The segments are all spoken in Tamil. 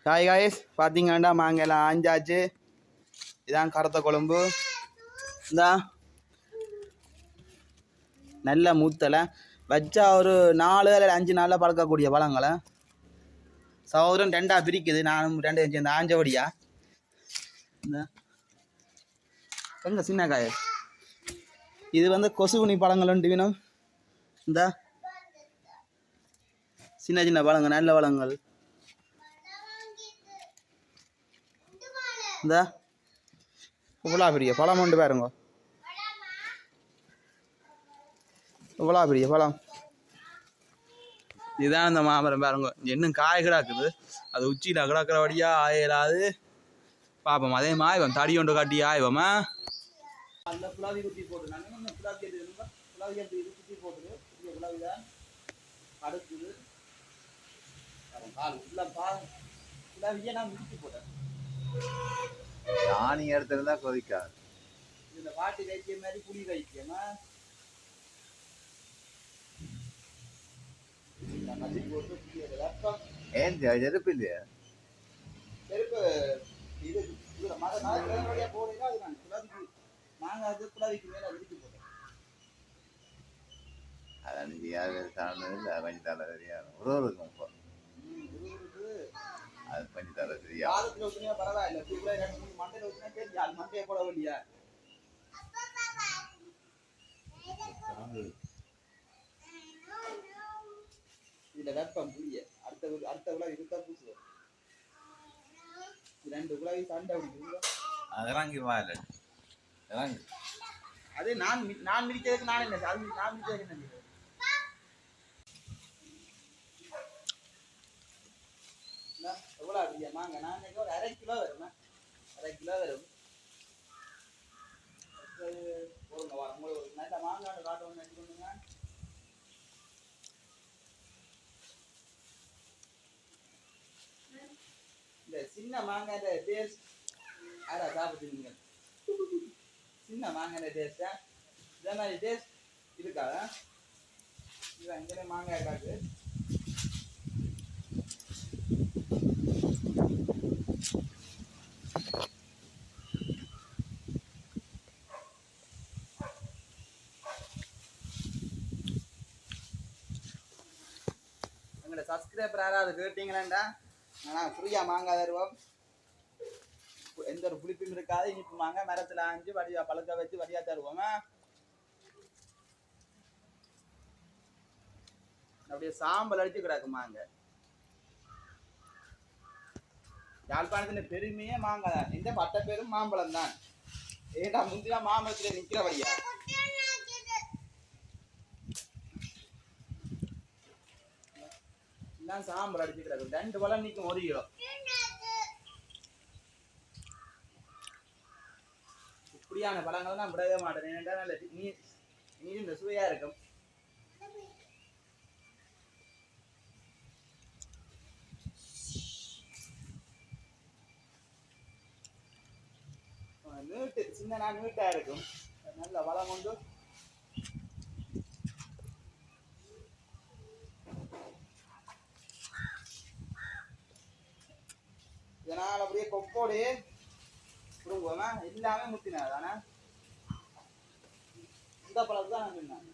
காய் காய்ஸ் பார்த்தீங்கன்னா மாங்கெல்லாம் ஆஞ்சாச்சு. இதான் கருத்த குழம்பு. இந்தா நல்ல மூத்தலை வச்சா ஒரு 4 அல்லது 5 நாளில் பழக்கக்கூடிய பழங்களை சகோதரன் 2 பிரிக்குது. நானும் 2 சேர்ந்து ஆஞ்சபடியா இந்த கொஞ்சம் சின்ன காய். இது வந்து கொசுகுனி பழங்கள் வேணும். இந்த சின்ன சின்ன பழங்கள் நல்ல பழங்கள். இந்த இவ்வளோ பெரிய பழம் உண்டு பாருங்க, இவ்வளோ பெரிய பழம். இதுதான் இந்த மாமரம் பாருங்க. இன்னும் காய் கிடாக்குது. அது உச்சியில் கிடக்கிறபடியா ஆயிடாது. பார்ப்போம். அதே மாதிரி தடி ஒன்று காட்டி ஆய்வோமா. அந்த புலாவி குத்தி போட்டு நாங்கள் புலாவி புலாவி அப்படி இது குத்தி போட்டுது. புலாவி தான் அடுக்குது. பால் உள்ள பால் புலாவியே நான் முடிச்சு போட்டேன். ராணி இடத்துல தான் கொதிக்காது. இந்த பாட்டி வைத்தியம் மாதிரி புளி வைத்தியமா ஏன் செருப்பு இல்லையா? செருப்பு இது வழியா போறீங்கன்னா அது நான் குலாவிக்கு நாங்கள் அது குலாவிக்கு மேலே விரிச்சு போட்டோம். அது அன்னைக்கு யாரு சாப்பிட்டது இல்லை. பஞ்சால தெரியாது ஒருவருக்கும் அது பஞ்சால தெரியாது. வாரத்தில் ஊற்றினா பரவாயில்ல. 2-3 மண்டையில் ஊற்றினா தெரிஞ்சு அது மண்டையை போட வேண்டியா. இதில் வெப்பம் புளிய அடுத்த விழா இருக்கா பூசுவோம். 2 குழாவி சண்டை பிடிக்குங்க. இறங்கி வாயில இறங்கி. அது நான் மிதிக்கிறதுக்கு நான் இல்லை. அது நான் மிதிக்கிறதுக்கு என்ன எவ்வளோ அப்படியா மாங்க? நான் ஒரு 1/2 கிலோ வரும். 1/2 கிலோ வரும். போடுங்க வா. உங்களுக்கு ஒரு நல்ல மாங்காடு காட்டணும்னு நினைச்சுக்கோங்க. இந்த சின்ன மாங்காய் டேஸ்ட் யாரா சாப்பிட்டுருக்கீங்க? சின்ன மாங்காய் டேஸ்டா இதே மாதிரி டேஸ்ட் இருக்காதா? இது அங்கே மாங்காய் காட்டு. எங்களோட சப்ஸ்கிரைபர் யாராவது கேட்டீங்களேண்டா ஆனால் ஃப்ரீயாக மாங்காய் தருவோம். எந்த ஒரு புளிப்பும் இருக்காது. இனிப்பு மாங்காய் மரத்தில் ஆஞ்சு வடியா பழுக்க வச்சு வடியா தருவோம். அப்படியே சாம்பல் அடிச்சு கிடக்கு மாங்காய். யாழ்ப்பாணத்தின் பெருமையே மாங்காய் தான். இந்த பட்ட பேரும் மாம்பழம் தான். ஏண்டா முந்தினா மாம்பழத்தில் நிற்கிறபடியா தான் சாம்பல் அடிச்சு கிடக்கு. 2 பழம் நிற்கும் 1 கிலோ. இப்படியான பழங்கள் நான் விடவே மாட்டேன். ஏன்டா நல்ல நீர் இந்த சுவையா இருக்கும். நீட்டு சின்ன நான் நீட்டா இருக்கும். நல்ல வளம் உண்டு. இதனால் அப்படியே கொப்போடையே குடும்பமா எல்லாமே முத்தினாது. ஆனா இந்த பழத்தை தான் நான் சொன்னேன்.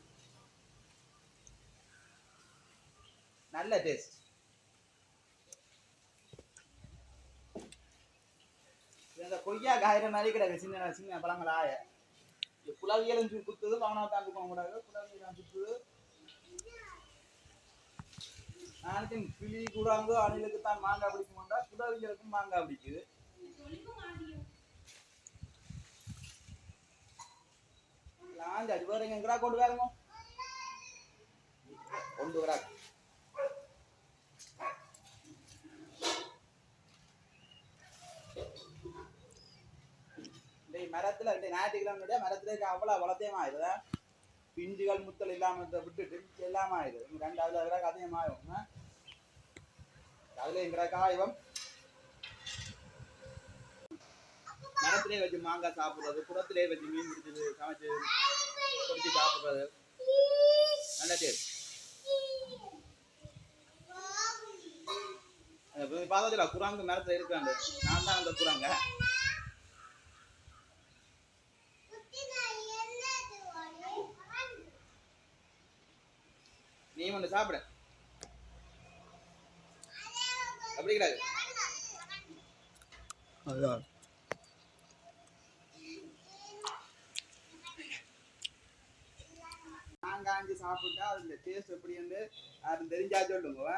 நல்ல டேஸ்ட். இந்த கொய்யா காயிற மாதிரி கிடக்கு. சின்ன சின்ன பழங்கள் ஆய குழவியலும் குத்துது. பவனா தான் போக கூடாது. குழவியெல்லாம் சுத்துது. நாளைக்கு கிளி கூடாங்க அணிலுக்கு தான் மாங்காய் பிடிக்குமாண்டா. குழவிகளுக்கும் மாங்காய் பிடிக்குது. அது வேற எங்கடா கொண்டு வரங்க கொண்டு வரா. மரத்துல ஞாயிற்றுக்கிழமை மரத்துல அவ்வளவு வளர்த்தேமா ஆயிடுதா. பிஞ்சுகள் முத்தல் இல்லாம விட்டுட்டு எல்லாமே ஆயிடுது. 2வது அதிகமாகும். அதுல எங்கடா காய்வம் மரத்திலே வச்சு மாங்காய் சாப்பிடுறது, குடத்திலே வச்சு மீன் பிடிச்சது சமைச்சு பொடிச்சு சாப்பிடுறது நல்ல டேஸ்ட். நீ பார்த்தா குரங்கு மரத்துல இருக்காண்டு நான் தான் அந்த குரங்க நீ ஒன்று சாப்பிட அப்படி கிடையாது அதுதான் மாங்காஞ்சி சாப்பிட்டா அதுல டேஸ்ட் எப்படி வந்து அது தெரிஞ்சா சொல்லுங்க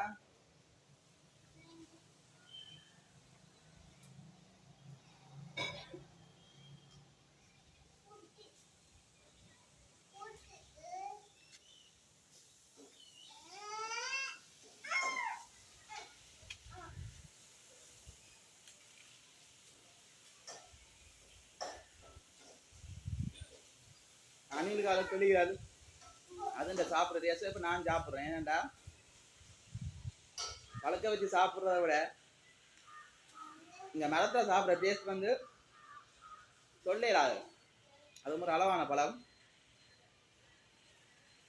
அணிலுக்கு அதை தெளியாது அது இந்த சாப்பிட்ற டேஸ்ட் இப்போ நான் சாப்பிட்றேன் ஏன்னாண்டா பழக்க வச்சு சாப்பிட்றத விட இந்த மரத்தில் சாப்பிட்ற டேஸ்ட் வந்து சொல்லிடாது அது ஒரு அளவான பழம்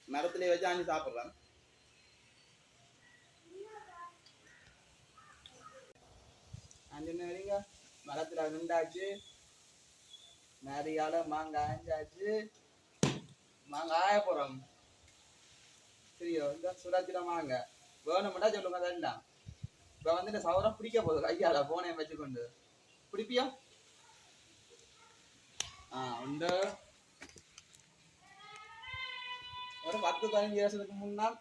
மரத்திலே வச்சு ஆஞ்சு சாப்பிட்றேன் அஞ்சு மரத்தில் நின்றாச்சு நிறையால மாங்காய் ஆஞ்சாச்சு மாங்காய போகிறோம் சரியோ இந்த சுடாச்சிட மாங்க வேணும்டா சொல்லுங்க வேண்டாம் இப்போ வந்து இந்த சவரம் பிடிக்க போகுது கையால போனையும் வச்சுக்கொண்டு பிடிப்பியா உண்டு ஒரு 10-15 வருஷத்துக்கு முன்னால்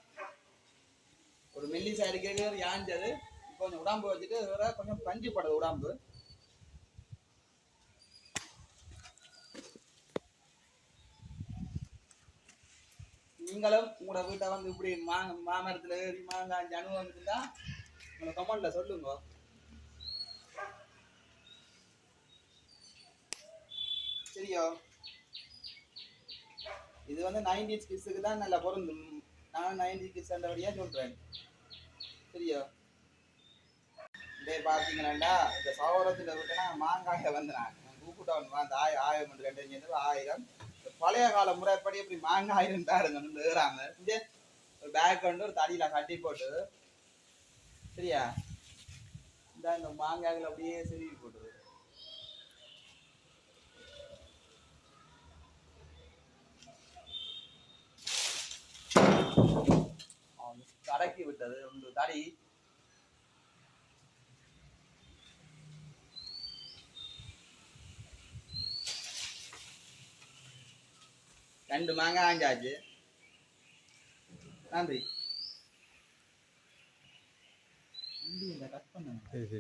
ஒரு மெல்லிசா அடிக்கிறது ஒரு யாஞ்சது கொஞ்சம் உடம்பு வச்சுட்டு கொஞ்சம் பஞ்சு படுது உடம்பு நீங்களும் உங்களோட வீட்டை வந்து இப்படி மாமரத்தில் ஏறி மாங்காய் அனுபவம் இருந்தா உங்களை கமெண்ட்ல சொல்லுங்க சரியோ இது வந்து 90s கிட்ஸுக்கு தான் நல்லா பொருந்தும் நான் 90s கிட்ஸ் வழியா சொல்றேன் சரியோ இதே பார்த்தீங்கன்னாண்டா இந்த சவரத்தில் விட்டுனா மாங்காயை வந்து நான் கூப்பிட்டவன் வந்து 1000 பழைய கால முறைப்படி இப்படி மாங்காய் இருந்தாருங்க ஏறாம இந்த ஒரு பேக் வந்து ஒரு தடியில கட்டி போட்டு சரியா இந்த மாங்காய்கள் அப்படியே செருவி போட்டுது கடக்கி விட்டது ஒன்று தடி ரெண்டு மாங்காய் ஆஞ்சாச்சு நன்றி கட் பண்ண சரி